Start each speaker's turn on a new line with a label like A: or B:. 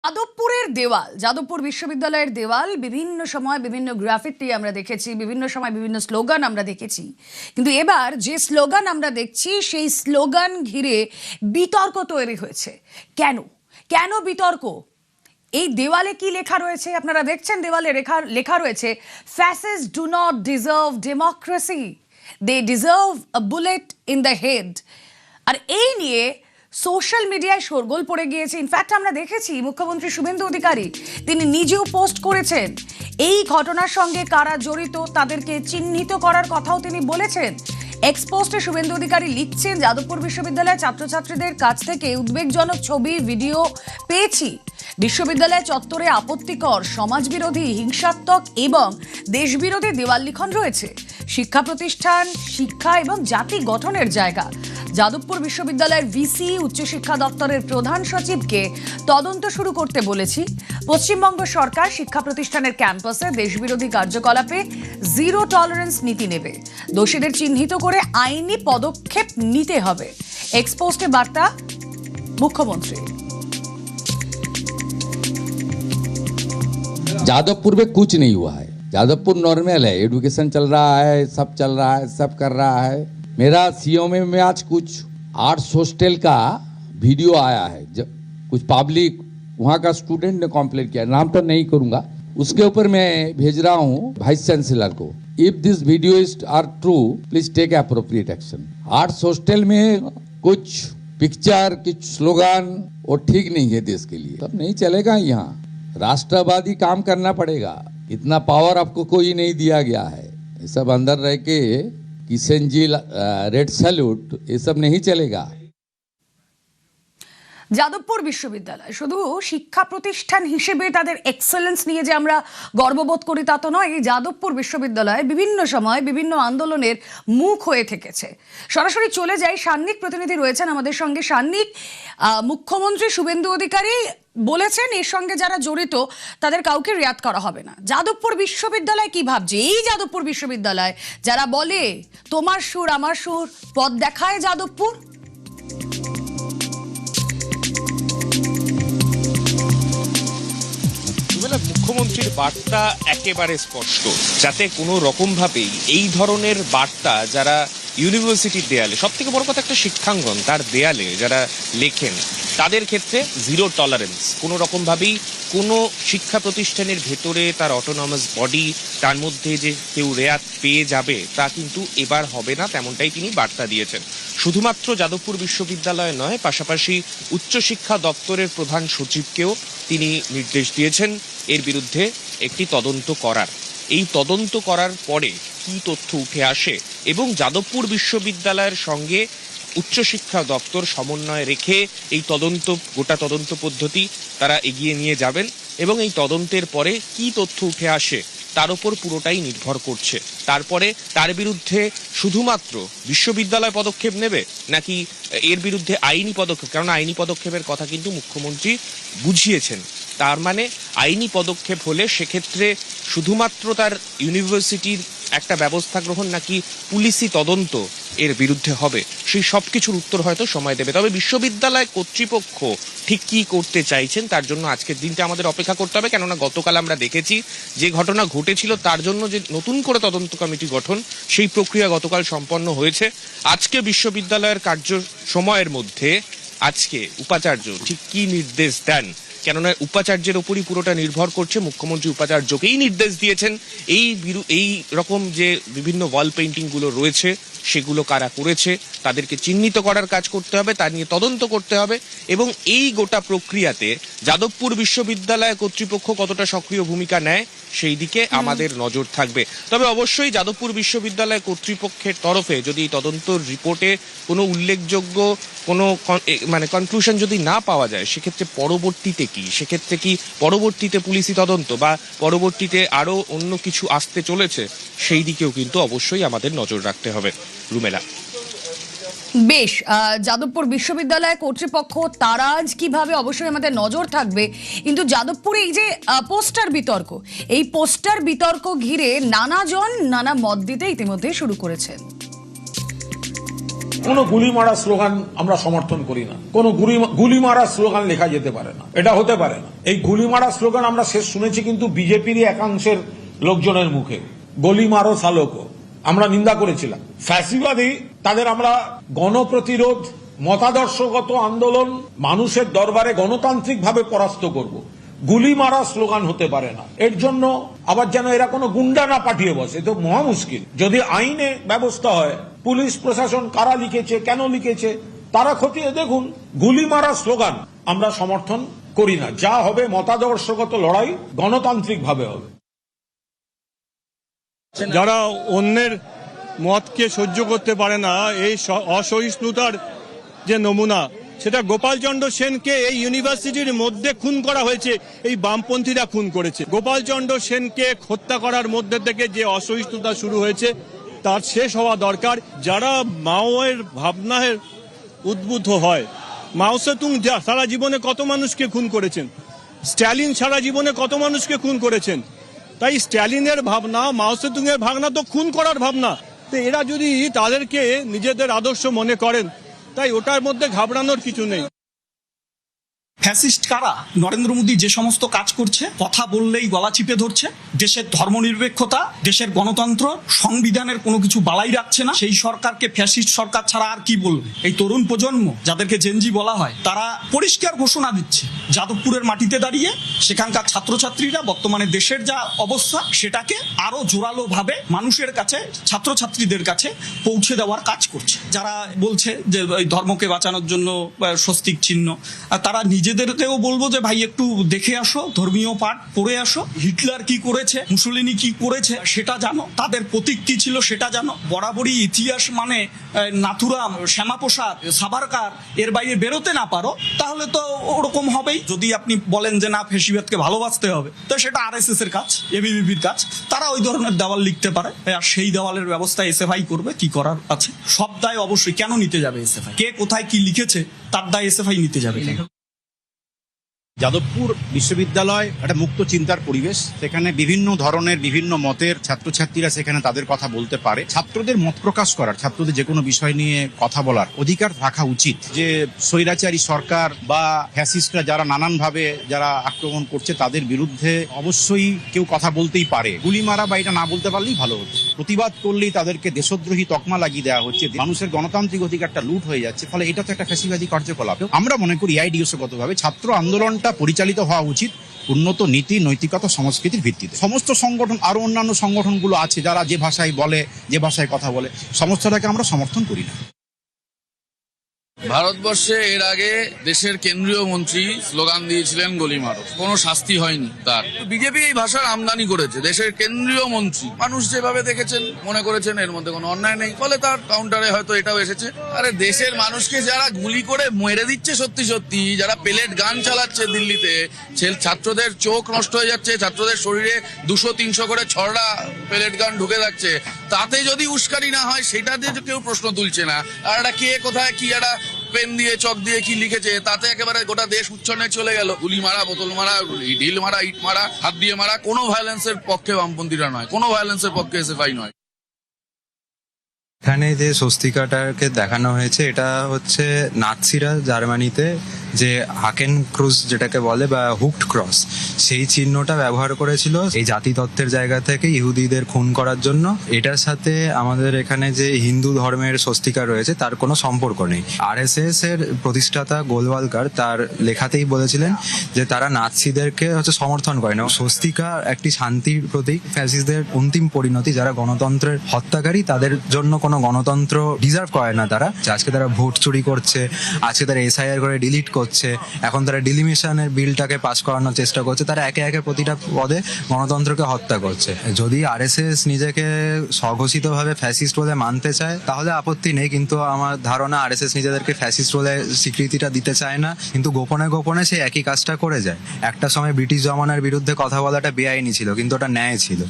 A: যাদবপুরের দেওয়াল, যাদবপুর বিশ্ববিদ্যালয়ের দেওয়াল বিভিন্ন সময় বিভিন্ন গ্রাফিটি আমরা দেখেছি, বিভিন্ন সময় বিভিন্ন স্লোগান আমরা দেখেছি, কিন্তু এবার যে স্লোগান আমরা দেখছি সেই স্লোগান ঘিরে বিতর্ক তৈরি হয়েছে। কেন কেন বিতর্ক? এই দেওয়ালে কি লেখা রয়েছে আপনারা দেখছেন? দেওয়ালে লেখা রয়েছে, fascist do not deserve democracy, they deserve a bullet in the head. আর এই নিয়ে সোশ্যাল মিডিয়ায় শোরগোল পড়ে গিয়েছে। ইনফ্যাক্ট আমরা দেখেছি মুখ্যমন্ত্রী শুভেন্দু অধিকারী তিনি নিজেও পোস্ট করেছেন, এই ঘটনার সঙ্গে কারা জড়িত তাদেরকে চিহ্নিত করার কথাও তিনি বলেছেন। এক্সপোস্টে শুভেন্দু অধিকারী লিখছেন, যাদবপুর বিশ্ববিদ্যালয়ের ছাত্রছাত্রীদের কাছ থেকে উদ্বেগজনক ছবি ভিডিও পেয়েছি। বিশ্ববিদ্যালয় চত্বরে আপত্তিকর, সমাজবিরোধী, হিংসাত্মক এবং দেশবিরোধী দেওয়াল লিখন রয়েছে। শিক্ষা প্রতিষ্ঠান শিক্ষা এবং জাতি গঠনের জায়গা। যাদবপুর বিশ্ববিদ্যালয়ের ভিসি, উচ্চশিক্ষা দপ্তরের প্রধান সচিবকে তদন্ত শুরু করতে বলেছি। পশ্চিমবঙ্গ সরকার শিক্ষা প্রতিষ্ঠানের ক্যাম্পাসে দেশবিরোধী কার্যকলাপে জিরো টলারেন্স নীতি নেবে। দোষীদের চিহ্নিত করে আইনি পদক্ষেপ নিতে হবে। এক্সপোস্টে বার্তা মুখ্যমন্ত্রী।
B: जादवपुर में कुछ नहीं हुआ है। जादवपुर नॉर्मल है, एजुकेशन चल रहा है, सब चल रहा है, सब कर रहा है। मेरा सीओ में आज कुछ आर्ट्स हॉस्टल का वीडियो आया है, जब कुछ पब्लिक वहाँ का स्टूडेंट ने कंप्लेंट किया, नाम तो नहीं करूँगा, उसके ऊपर मैं भेज रहा हूँ वाइस चांसलर को। If this video is are true, please take appropriate action. Arts hostel में कुछ पिक्चर, कुछ स्लोगन वो ठीक नहीं है देश के लिए, तब नहीं चलेगा। यहाँ राष्ट्रवादी काम करना पड़ेगा, इतना पावर आपको कोई नहीं दिया गया है। ये सब अंदर रह के किशन जी रेड सैल्यूट, ये सब नहीं चलेगा।
A: যাদবপুর বিশ্ববিদ্যালয় শুধু শিক্ষা প্রতিষ্ঠান হিসেবে তাদের এক্সেলেন্স নিয়ে যে আমরা গর্ববোধ করি তা তো নয়। এই যাদবপুর বিশ্ববিদ্যালয় বিভিন্ন সময় বিভিন্ন আন্দোলনের মুখ হয়ে থেকেছে। সরাসরি চলে যাই, সান্নিক প্রতিনিধি রয়েছেন আমাদের সঙ্গে। সান্নিক, মুখ্যমন্ত্রী শুভেন্দু অধিকারী বলেছেন এর সঙ্গে যারা জড়িত তাদের কাউকে রেয়াত করা হবে না। যাদবপুর বিশ্ববিদ্যালয় কি ভাবছে? এই যাদবপুর বিশ্ববিদ্যালয় যারা বলে তোমার সুর আমার সুর, পথ দেখায় যাদবপুর।
C: মুখ্যমন্ত্রীর বার্তা একেবারে স্পষ্ট, যাতে কোনো রকম ভাবেই এই ধরনের বার্তা যারা ইউনিভার্সিটির দেয়ালে, সব থেকে বড় কথা একটা শিক্ষাঙ্গন তার দেয়ালে যারা লেখেন তাদের ক্ষেত্রে জিরো টলারেন্স, কোনো রকম ভাবেই কোনো শিক্ষা প্রতিষ্ঠানের ভেতরে তার অটোনমাস বডি, তার মধ্যে যে কেউ রেয়াত পেয়ে যাবে তা কিন্তু এবার হবে না, তেমনটাই তিনি বার্তা দিয়েছেন। শুধুমাত্র যাদবপুর বিশ্ববিদ্যালয় নয়, পাশাপাশি উচ্চশিক্ষা দপ্তরের প্রধান সচিবকেও তিনি নির্দেশ দিয়েছেন এর বিরুদ্ধে একটি তদন্ত করার। এই তদন্ত করার পরে কি তথ্য উঠে আসে এবং যাদবপুর বিশ্ববিদ্যালয়ের সঙ্গে উচ্চশিক্ষা দপ্তর সমন্বয় রেখে এই গোটা তদন্ত পদ্ধতি তারা এগিয়ে নিয়ে যাবেন এবং এই তদন্তের পরে কি তথ্য উঠে আসে তার উপর পুরোটাই নির্ভর করছে। তারপরে তার বিরুদ্ধে শুধুমাত্র বিশ্ববিদ্যালয় পদক্ষেপ নেবে নাকি এর বিরুদ্ধে আইনি পদক্ষেপ, কারণ আইনি পদক্ষেপের কথা কিন্তু মুখ্যমন্ত্রী বুঝিয়েছেন। তার মানে আইনি পদক্ষেপ হলে সেক্ষেত্রে শুধুমাত্র তার ইউনিভার্সিটির একটা ব্যবস্থা গ্রহণ নাকি পুলিশি তদন্ত এর বিরুদ্ধে হবে, সেই সব কিছুর উত্তর হয়তো সময় দেবে। তবে বিশ্ববিদ্যালয় কর্তৃপক্ষ ঠিক কি করতে চাইছেন তার জন্য আজকের দিনটা আমাদের অপেক্ষা করতে হবে, কেননা গতকাল আমরা দেখেছি যে ঘটনা ঘটেছিল তার জন্য যে নতুন করে তদন্ত কমিটি গঠন, সেই প্রক্রিয়া গতকাল সম্পন্ন হয়েছে। আজকে বিশ্ববিদ্যালয়ের কার্য সময়ের মধ্যে আজকে উপাচার্য ঠিক কি নির্দেশ দেন, কেননা উপাচার্যের উপরই পুরোটা নির্ভর করছে। মুখ্যমন্ত্রী উপাচার্যকেই নির্দেশ দিয়েছেন এই রকম যে বিভিন্ন ওয়াল পেইন্টিং গুলো রয়েছে সেগুলো কারা করেছে তাদেরকে চিহ্নিত করার কাজ করতে হবে, তা নিয়ে তদন্ত করতে হবে এবং এই গোটা প্রক্রিয়াতে যাদবপুর বিশ্ববিদ্যালয় কর্তৃপক্ষ কতটা সক্রিয় ভূমিকা নেয় সেই দিকে আমাদের নজর থাকবে। তবে অবশ্যই যাদবপুর বিশ্ববিদ্যালয় কর্তৃপক্ষের তরফে যদি তদন্ত রিপোর্টে কোনো উল্লেখযোগ্য কোনো কনক্লুশন যদি না পাওয়া যায়, সেক্ষেত্রে পরবর্তীতে কি, সেক্ষেত্রে কি পরবর্তীতে পুলিশি তদন্ত বা পরবর্তীতে আরো অন্য কিছু আসতে চলেছে, সেই দিকেও কিন্তু অবশ্যই আমাদের নজর রাখতে হবে। রুমেলা,
A: বেশ, যাদবপুর বিশ্ববিদ্যালয় কর্তৃপক্ষ তারা আজ কিভাবে অবশ্যই আমাদের নজর থাকবে। কিন্তু যাদবপুরে এই যে পোস্টার বিতর্ক, এই পোস্টার বিতর্ক ঘিরে নানাজন নানা মত দিতে ইতিমধ্যে শুরু করেছেন।
D: কোনো গুলি মারা স্লোগান আমরা সমর্থন করি না। কোনো গুলি মারা স্লোগান লেখা যেতে পারে না, এটা হতে পারে না। এই গুলি মারা স্লোগান আমরা শেষ শুনেছি কিন্তু বিজেপিরই একাংশের লোকজনের মুখে, গলি মারো সালোকো, আমরা নিন্দা করেছিলাম। ফ্যাসিবাদী তাদের আমরা গণপ্রতিরোধ, মতাদর্শগত আন্দোলন, মানুষের দরবারে গণতান্ত্রিকভাবে পরাস্ত করব, গুলি মারা স্লোগান হতে পারে না। এর জন্য আবার যেন এরা কোনো গুন্ডা না পাঠিয়ে বসে, তো মহা মুশকিল। যদি আইনে ব্যবস্থা হয়, পুলিশ প্রশাসন কারা লিখেছে, কেন লিখেছে তারা খতিয়ে দেখুন। গুলি মারা স্লোগান আমরা সমর্থন করি না। যা হবে মতাদর্শগত লড়াই, গণতান্ত্রিক ভাবে হবে।
E: যারা অন্যের মতকে সহ্য করতে পারে না, এই অসহিষ্ণুতার যে নমুনা, সেটা গোপালচন্দ্র সেনকে এই ইউনিভার্সিটির মধ্যে খুন করা হয়েছে, এই বামপন্থীরা খুন করেছে। গোপালচন্দ্র সেনকে হত্যা করার মধ্যে থেকে যে অসহিষ্ণুতা শুরু হয়েছে তার শেষ হওয়া দরকার। যারা মাওয়ের ভাবনায় উদ্বুদ্ধ হয়, মাও সেতুং সারা জীবনে কত মানুষকে খুন করেছেন, স্ট্যালিন সারা জীবনে কত মানুষকে খুন করেছেন। তাই স্ট্যালিনের ভাবনা, মাও সেতুং এর ভাবনা তো খুন করার ভাবনা। তো এরা যদি তাদেরকে নিজেদের আদর্শ মনে করেন, তাই ওটার মধ্যে ঘাবড়ানোর কিছু নেই।
F: ফ্যাসিস্ট কারা? নরেন্দ্র মোদী যে সমস্ত কাজ করছে, কথা বললেই গলা চিপে ধরছে, দেশের ধর্মনিরপেক্ষতা, দেশের গণতন্ত্র, সংবিধানের কোনো কিছু বালাই রাখছে না, সেই সরকারকে ফ্যাসিস্ট সরকার ছাড়া আর কি বলবে? এই তরুণ প্রজন্ম, যাদেরকে জেনজি বলা হয়, তারা পরিষ্কার ঘোষণা দিচ্ছে যাদবপুরের মাটিতে দাঁড়িয়ে সেখানকার ছাত্রছাত্রীরা বর্তমানে দেশের যা অবস্থা সেটাকে আরো জোরালো ভাবে মানুষের কাছে, ছাত্রছাত্রীদের কাছে পৌঁছে দেওয়ার কাজ করছে। যারা বলছে যে এই ধর্মকে বাঁচানোর জন্য স্বস্তিক চিহ্ন, তারা নিজেদেরকেও বলবো যে ভাই একটু দেখে আসো, ধর্মীয় পাঠ পড়ে আসো, হিটলার কি করেছে, মুসলিনি কি করেছে সেটা জানো, তাদের প্রতীক কি ছিল সেটা জানো। বরাবরই ইতিহাস মানে নাথুরাম, শ্যামাপ্রসাদ, সাভারকার, এর বাইরে বেরোতে না পারো, তাহলে তো ওরকম হবেই। যদি আপনি বলেন যে না ফ্যাসিবাদকে ভালোবাসতে হবে, তো সেটা আরএসএস এর কাজ, এবিভিপির কাজ। তারা ওই ধরনের দেওয়াল লিখতে পারে, আর সেই দেওয়ালের ব্যবস্থা এসএফআই করবে, কি করার আছে। সব দায় অবশ্যই কেন নিতে যাবে এসএফআই? কে কোথায় কি লিখেছে তার দায় এসএফআই নিতে যাবে কেন?
G: যাদবপুর বিশ্ববিদ্যালয় একটা মুক্ত চিন্তার পরিবেশ, সেখানে বিভিন্ন ধরনের বিভিন্ন মতের ছাত্রছাত্রীরা সেখানে তাদের কথা বলতে পারে। ছাত্রদের মত প্রকাশ করার, ছাত্রদের যে কোনো বিষয় নিয়ে কথা বলার অধিকার থাকা উচিত। যে স্বৈরাচারী সরকার বা ফ্যাসিস্টরা যারা নানানভাবে যারা আক্রমণ করছে তাদের বিরুদ্ধে অবশ্যই কেউ কথা বলতেই পারে। গুলি মারা বা এটা না বলতে পারলেই ভালো হতো। প্রতিবাদ করলেই তাদেরকে দেশদ্রোহী তকমা লাগিয়ে দেওয়া হচ্ছে, মানুষের গণতান্ত্রিক অধিকারটা লুট হয়ে যাচ্ছে। ফলে এটা তো একটা ফ্যাসিবাদী কার্যকলাপ। আমরা মনে করি আইডিওসগতভাবে ছাত্র আন্দোলনটা পরিচালিত হওয়া উচিত উন্নত নীতি, নৈতিকতা, সংস্কৃতির ভিত্তিতে। সমস্ত সংগঠন, আরো অন্যান্য সংগঠনগুলো আছে যারা যে ভাষায় বলে, যে ভাষায় কথা বলে, সমস্তটাকে আমরা সমর্থন করি না।
H: ভারতবর্ষে এর আগে দেশের কেন্দ্রীয় মন্ত্রী স্লোগান দিয়েছিলেন গলি মারো, কোনো শাস্তি হয়নি তার। বিজেপি এই ভাষার আমদানি করেছে, দেশের কেন্দ্রীয় মন্ত্রী। মানুষ যেভাবে দেখেছেন মনে করেছেন এর মধ্যে কোনো অন্যায় নেই, ফলে তার কাউন্টারে হয়তো এটাও এসেছে। আরে দেশের মানুষকে যারা গুলি করে মেরে দিচ্ছে, সত্যি সত্যি যারা পেলেট গান চালাচ্ছে দিল্লিতে, ছাত্রদের চোখ নষ্ট হয়ে যাচ্ছে, ছাত্রদের শরীরে 200-300 করে ছড়া পেলেট গান ঢুকে যাচ্ছে, তাতে যদি উস্কানি না হয় সেটাতে কেউ প্রশ্ন তুলছে না। আর এটা কে কোথায় কি একটা পেন দিয়ে চক দিয়ে কি লিখেছে তাতে একেবারে গোটা দেশ উচ্ছন্নে চলে গেল। গুলি মারা, বোতল মারা, ঢিল মারা, ইট মারা, হাত দিয়ে মারা, কোনো ভায়োলেন্সের পক্ষে বামপন্থীরা নয়, কোনো ভায়োলেন্সের পক্ষে এসএফআই নয়।
I: এখানে যে স্বস্তিকাটাকে দেখানো হয়েছে এটা হচ্ছে নাৎসিরা জার্মানিতে যে হাকেন ক্রুজ যেটাকে বলে বা হুকড ক্রস, সেই চিহ্নটা ব্যবহার করেছিল এই জাতিতত্ত্বের জায়গা থেকে ইহুদিদের খুন করার জন্য। এটার সাথে আমাদের এখানে যে হিন্দু ধর্মের স্বস্তিকা রয়েছে তার কোনো সম্পর্ক নেই। আরএসএস এর প্রতিষ্ঠাতা গোলওয়ালকার তার লেখাতেই বলেছিলেন যে তারা নাৎসিদেরকে হচ্ছে সমর্থন করে না। স্বস্তিকা একটি শান্তির প্রতীক, ফ্যাসিস্টদের অন্তিম পরিণতি, যারা গণতন্ত্রের হত্যাকারী তাদের জন্য কোনো গণতন্ত্র ডিজার্ভ করে না তারা। আজকে তারা ভোট চুরি করছে, আজকে তারা এসআইআর করে ডিলিট করছে, এখন তারা ডিলিমিশনের বিলটাকে পাস করানোর চেষ্টা করছে, তারা একে একে প্রতিটা পদে গণতন্ত্রকে হত্যা করছে। যদি আরএসএস নিজেকে স্বঘোষিতভাবে ফ্যাসিস্ট বলে মানতে চায় তাহলে আপত্তি নেই, কিন্তু আমার ধারণা আরএসএস নিজেদেরকে ফ্যাসিস্ট বলে স্বীকৃতিটা দিতে চায় না, কিন্তু গোপনে গোপনে সে একই কাজটা করে যায়। একটা সময় ব্রিটিশ জমানার বিরুদ্ধে কথা বলাটা বেআইনি ছিল, কিন্তু ওটা ন্যায় ছিল।